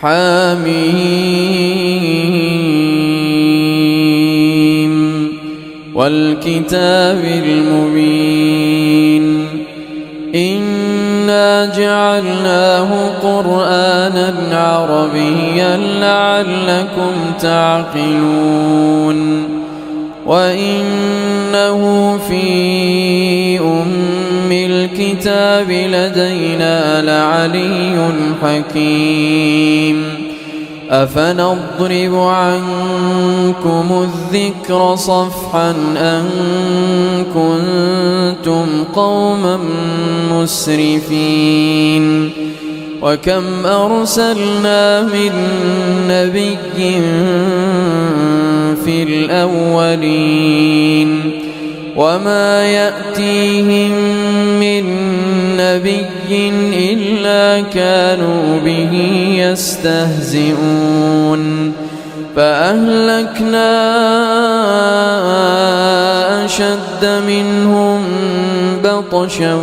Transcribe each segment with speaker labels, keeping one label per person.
Speaker 1: حميم والكتاب المبين إنا جعلناه قرآنا عربيا لعلكم تعقلون وإنه في أم الكتاب لدينا لعلي حكيم أفنضرب عنكم الذكر صفحا أن كنتم قوما مسرفين وكم أرسلنا من نبي في الأولين وما يأتيهم من نبي إلا كانوا به يستهزئون فأهلكنا أشد منهم بطشا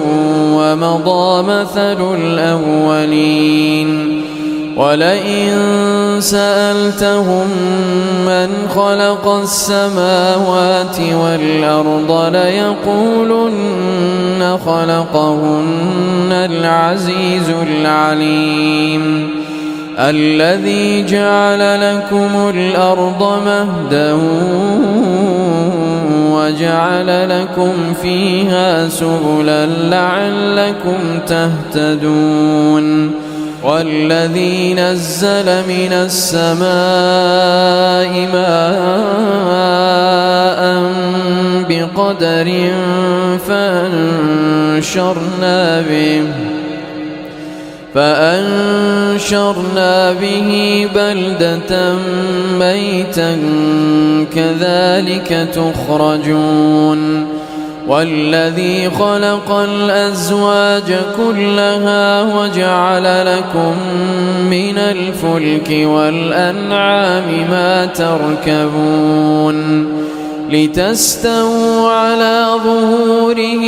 Speaker 1: ومضى مثل الأولين ولئن سألتهم من خلق السماوات والأرض ليقولن خلقهن العزيز العليم الذي جعل لكم الأرض مهدا وجعل لكم فيها سبلا لعلكم تهتدون والذي نزل من السماء ماء بقدر فأنشرنا به بلدة ميتا كذلك تخرجون والذي خلق الأزواج كلها وجعل لكم من الفلك والأنعام ما تركبون لتستووا على ظهوره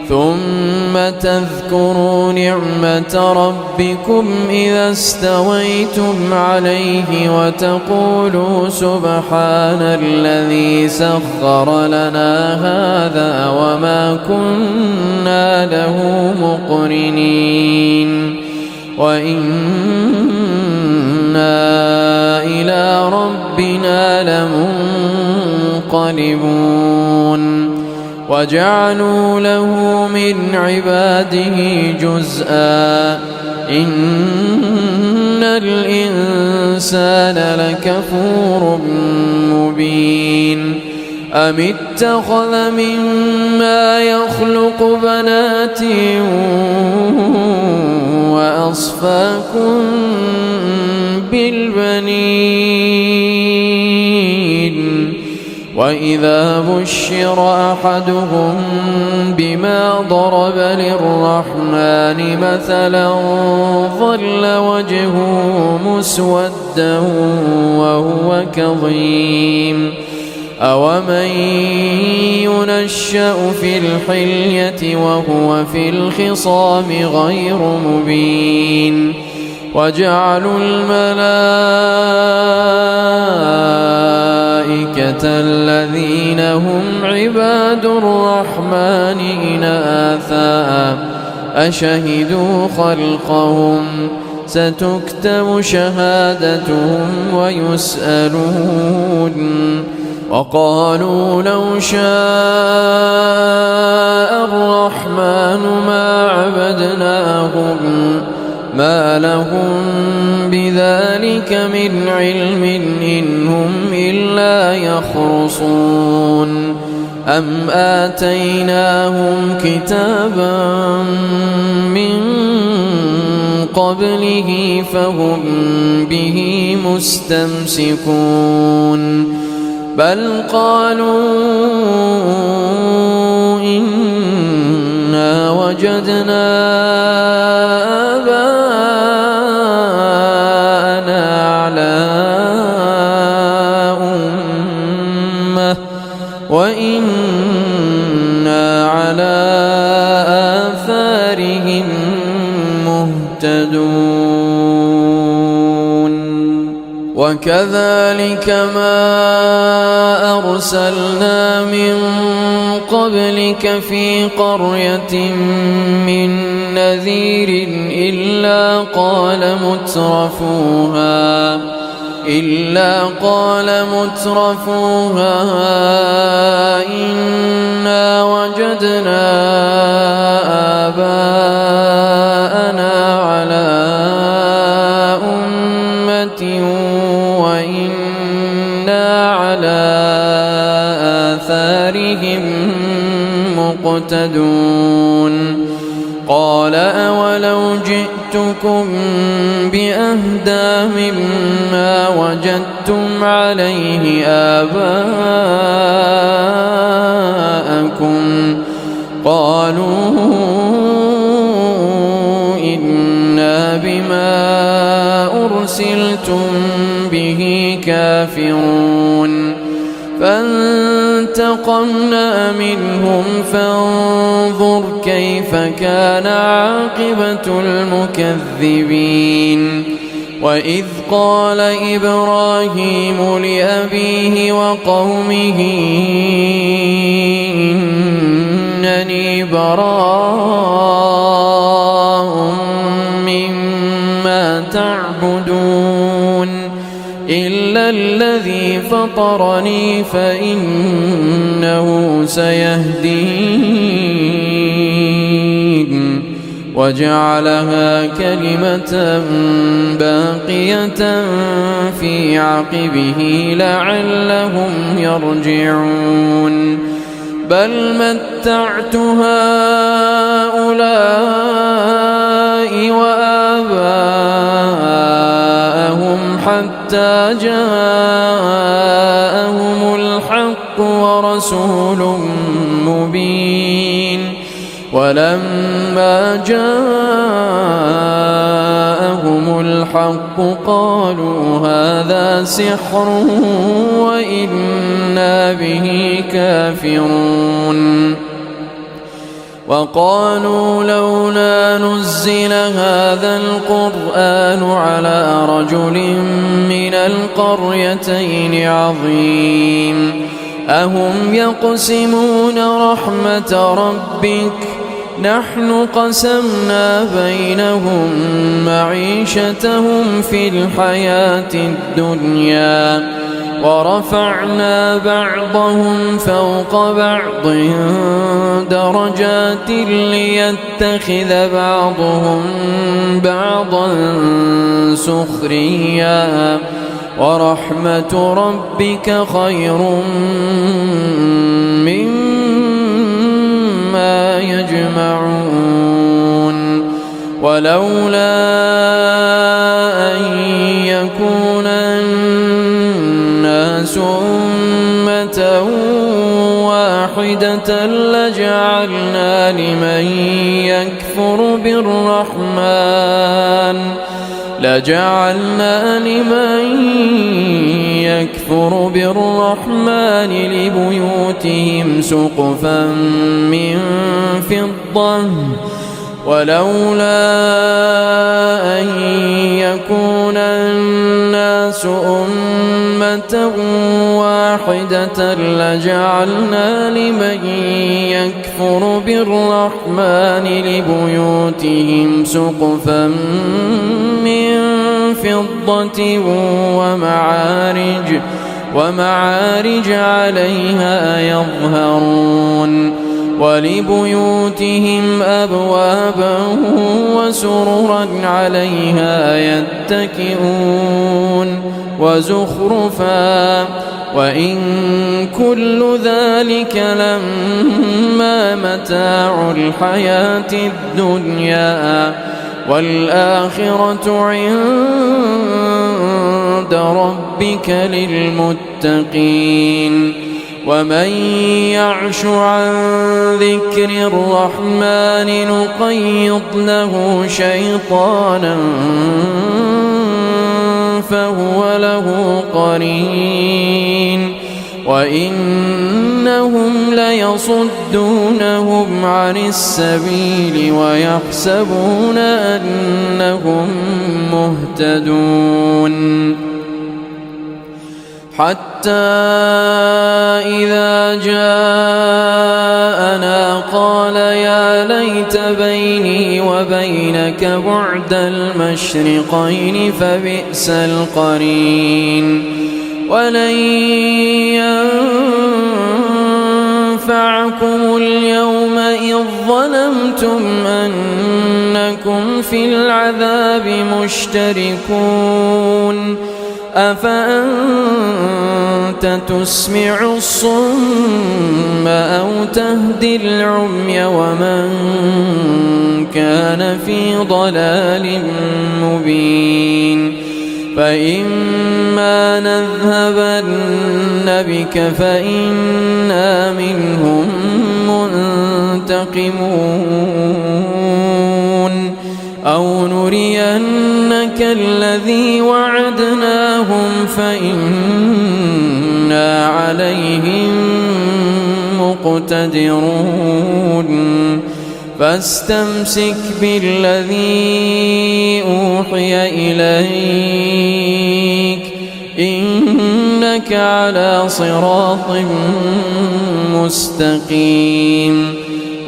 Speaker 1: ثم تذكروا نعمة ربكم إذا استويتم عليه وتقولوا سبحان الذي سخر لنا هذا وما كنا له مقرنين وإنا إلى ربنا لمنقلبون وجعلوا له من عباده جزءا إن الإنسان لكفور مبين أم اتخذ مما يخلق بنات وأصفاكم بالبنين وإذا بشر أحدهم بما ضرب للرحمن مثلا ظل وجهه مسودا وهو كظيم أومن ينشأ في الحلية وهو في الخصام غير مبين وجعلوا الملائكة الذين هم عباد الرحمن إناثا أشهدوا خلقهم ستكتب شهادتهم ويسألون وقالوا لو شاء الرحمن ما عبدناهم ما لهم بذلك من علم إن هم إلا يخرصون أم آتيناهم كتابا من قبله فهم به مستمسكون بل قالوا إنا وجدنا آباءنا على أمة وإنا وكذلك ما أرسلنا من قبلك في قرية من نذير إلا قال مترفوها إنا وجدنا آباءنا على أمة وإنا على آثارهم مقتدون قال أولو جئتكم بأهدى مما وجدتم عليه آباءكم قالوا إنا بما أرسلتم به كافرون فانتقمنا منهم فانظر كيف كان عاقبة المكذبين وإذ قال إبراهيم لأبيه وقومه إنني براء مما تعبدون إلا الذي فطرني فإنه سيهدين وجعلها كلمة باقية في عقبه لعلهم يرجعون بل متعت هؤلاء وآباءهم حتى جاءهم الحق ورسول مبين ولما جاءهم الحق قالوا هذا سحر وإنا به كافرون وقالوا لولا نزل هذا القرآن على رجل من القريتين عظيم أهم يقسمون رحمة ربك نحن قسمنا بينهم معيشتهم في الحياة الدنيا ورفعنا بعضهم فوق بعض درجات ليتخذ بعضهم بعضا سخريا ورحمة ربك خير مما يجمعون ولولا أن يكون الناس أمة واحدة لجعلنا لمن يكفر بالرحمن لبيوتهم سقفا من فضة ولولا أن يكون الناس أمة واحدة لجعلنا لمن يكفر بالرحمن لبيوتهم سقفا من فضة ومعارج عليها يظهرون ولبيوتهم أبوابا وسررا عليها يتكئون وزخرفا وإن كل ذلك لما متاع الحياة الدنيا والآخرة عند ربك للمتقين ومن يعش عن ذكر الرحمن نقيض له شيطانا فهو له قرين وإنهم ليصدونهم عن السبيل ويحسبون أنهم مهتدون حتى إذا جاءنا قال يا ليت بيني وبينك بعد المشرقين فبئس القرين ولن ينفعكم اليوم إذ ظلمتم أنكم في العذاب مشتركون أفأنت تسمع الصم أو تهدي العمي ومن كان في ضلال مبين فإما نذهبن بك فإنا منهم منتقمون أو نرينك الذي وعدناهم فإنا عليهم مقتدرون فاستمسك بالذي أوحي إليك إنك على صراط مستقيم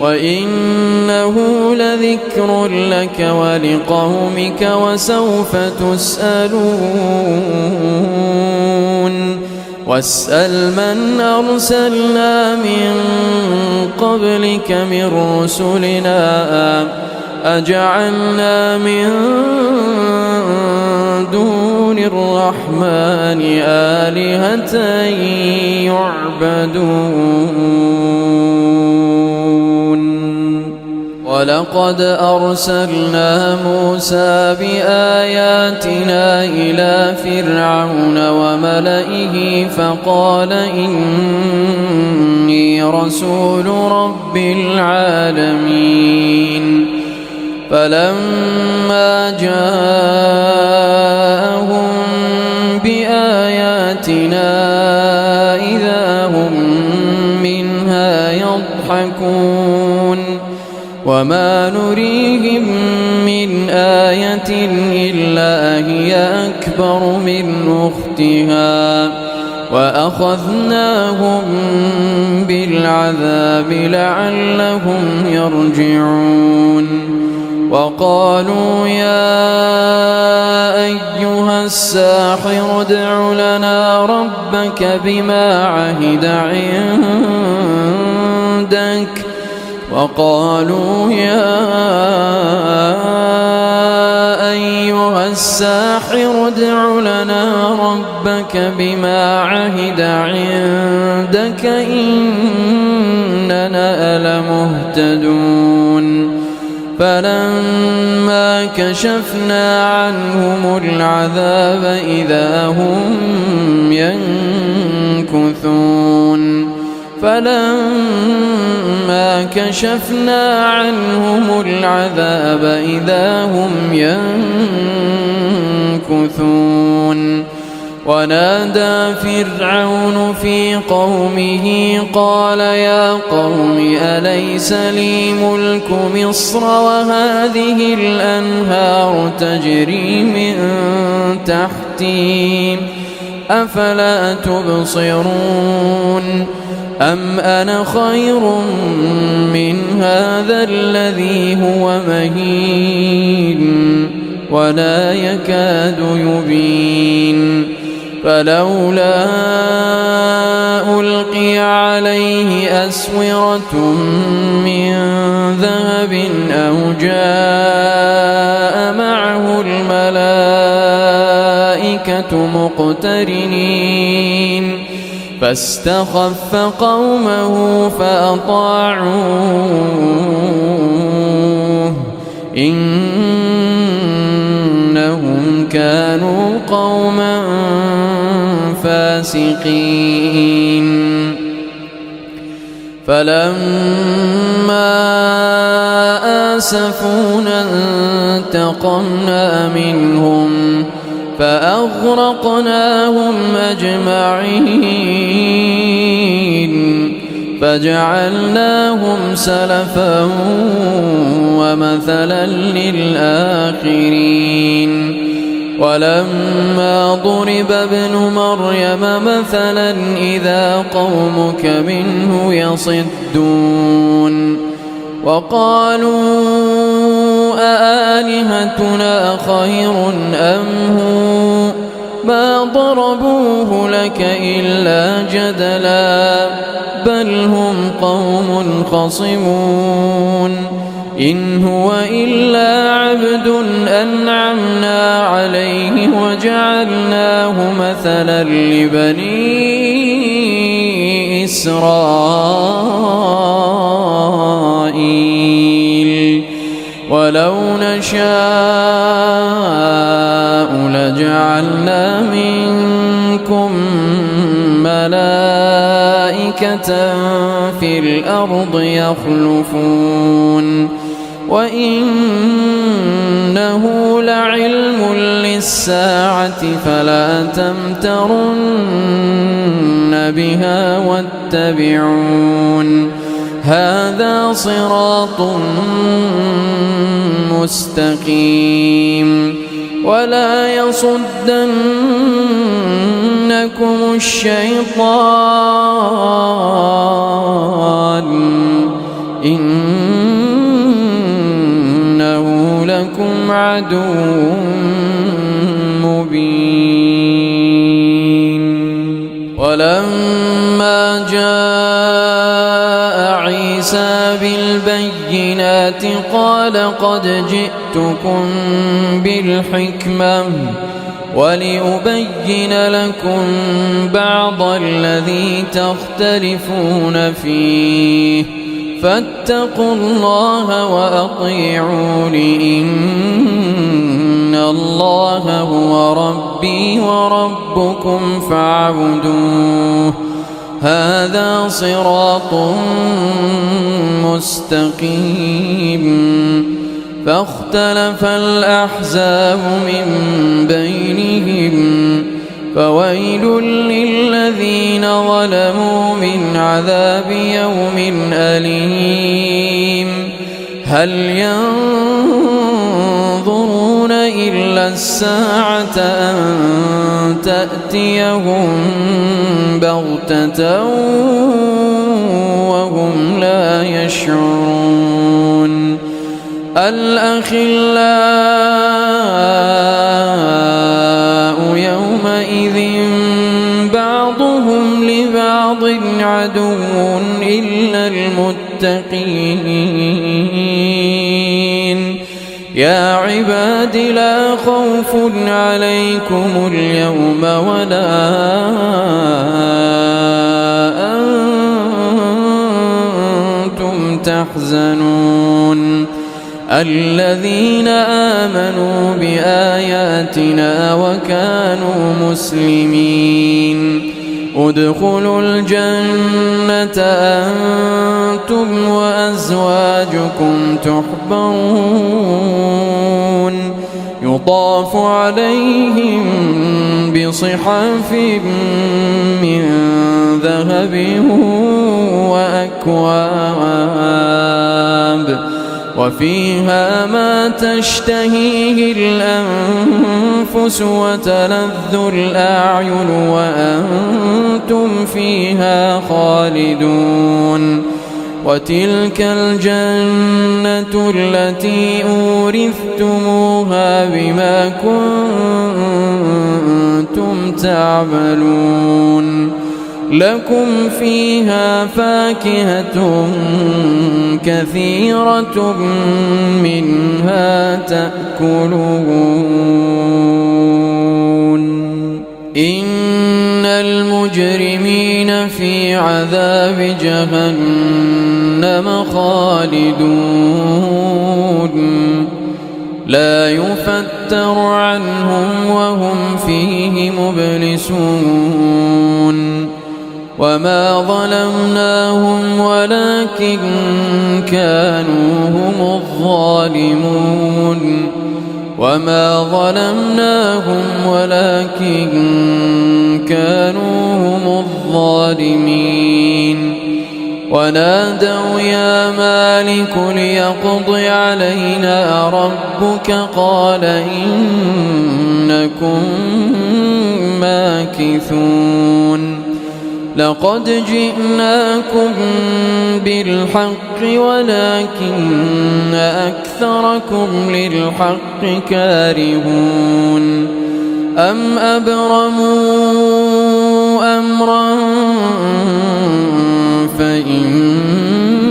Speaker 1: وإنه لذكر لك ولقومك وسوف تسألون واسأل من أرسلنا من قبلك من رسلنا أجعلنا من دون الرحمن آلهة يعبدون ولقد أرسلنا موسى بآياتنا إلى فرعون وملئه فقال إني رسول رب العالمين فلما جاءهم بآياتنا إذا هم منها يضحكون وما نريهم من آية إلا هي أكبر من أختها وأخذناهم بالعذاب لعلهم يرجعون وقالوا يا أيها الساحر ادع لنا ربك بما عهد عندك وقالوا يا أيها الساحر ادع لنا ربك بما عهد عندك إننا لمهتدون فلما كشفنا عنهم العذاب إذا هم ينكثون فلما كشفنا عنهم العذاب إذا هم ينكثون ونادى فرعون في قومه قال يا قوم أليس لي ملك مصر وهذه الأنهار تجري من تحتي أفلا تبصرون أم أنا خير من هذا الذي هو مهين ولا يكاد يبين فلولا ألقي عليه أسورة من ذهب أو جاء معه الملائكة مقترنين فاستخف قومه فأطاعوه إنهم كانوا قوما فاسقين فلما آسفونا انتقمنا منهم فأغرقناهم أجمعين فجعلناهم سلفا ومثلا للآخرين ولما ضرب ابن مريم مثلا إذا قومك منه يصدون وقالوا أآلهتنا خير أم هو ما ضربوه لك إلا جدلا بل هم قوم خصمون إن هو إلا عبد أنعمنا عليه وجعلناه مثلا لبني إسرائيل ولو نشاء لجعلنا منكم ملائكة في الأرض يخلفون وإنه لعلم للساعة فلا تمترن بها واتبعون هذا صراط مستقيم ولا يصدنكم الشيطان إنه لكم عدو مبين ولما جاء عيسى بالبينات قال قد جئتكم بالحكمة ولأبين لكم بعض الذي تختلفون فيه فاتقوا الله وأطيعون إن الله هو ربي وربكم فاعبدوه هذا صراط مستقيم فاختلف الأحزاب من بينهم فويل للذين ظلموا من عذاب يوم أليم هل ينظرون إلا الساعة أن تأتيهم بغتة وهم لا يشعرون الأخلاء يومئذ بعضهم لبعض عدو إلا المتقين يا عباد لا خوف عليكم اليوم ولا أنتم تحزنون الذين آمنوا بآياتنا وكانوا مسلمين ادخلوا الجنة أنتم وأزواجكم تحبرون يطاف عليهم بصحاف من ذهب وأكواب وفيها ما تشتهيه الأنفس وتلذ الأعين وأنتم فيها خالدون وتلك الجنة التي أورثتموها بما كنتم تعملون لكم فيها فاكهة كثيرة منها تأكلون إن المجرمين في عذاب جهنم خالدون لا يفتر عنهم وهم فيه مبلسون وما ظلمناهم ولكن كانوا هم الظالمون وما ظلمناهم ولكن كانوا هم الظالمين ونادوا يا مالك مالك ليقض علينا ربك قال إنكم ماكثون لقد جئناكم بالحق ولكن أكثركم للحق كارهون أم أبرموا أمرا فإنا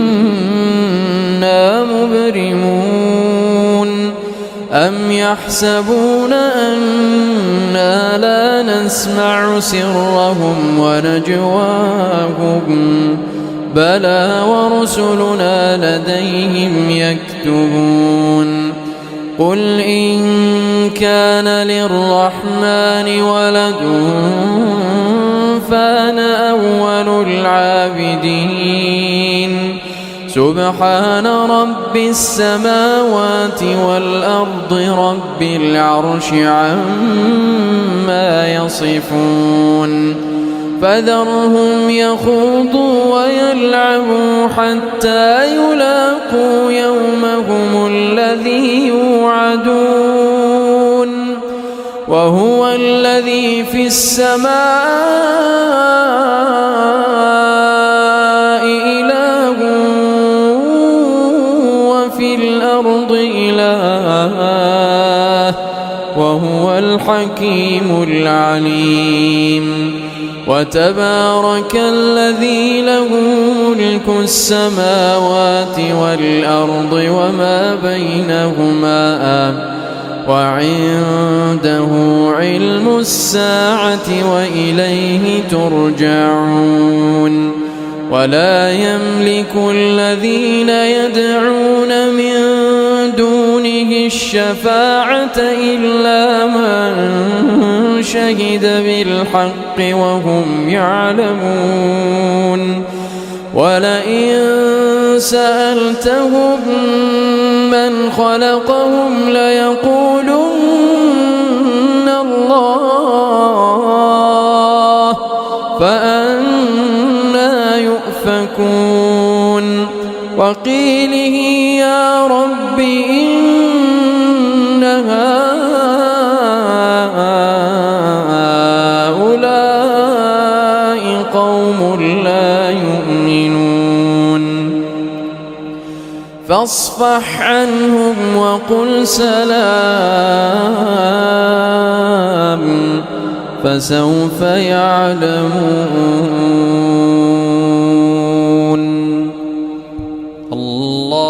Speaker 1: مبرمون أم يحسبون أنا لا نسمع سرهم ونجواهم بلى ورسلنا لديهم يكتبون قل إن كان للرحمن ولد فأنا أول العابدين سبحان رب السماوات والأرض رب العرش عما يصفون فذرهم يخوضوا ويلعبوا حتى يلاقوا يومهم الذي يوعدون وهو الذي في السماء إله وفي الأرض إله وهو الحكيم العليم وتبارك الذي له ملك السماوات والأرض وما بينهما وعنده علم الساعة وإليه ترجعون ولا يملك الذين يدعون من دونه الشفاعة إلا من شهد بالحق وهم يعلمون ولئن سألتهم من خلقهم ليقولن الله فأنى يؤفكون وقيله يا رب إن هؤلاء قوم لا يؤمنون فاصفح عنهم وقل سلام فسوف يعلمون الله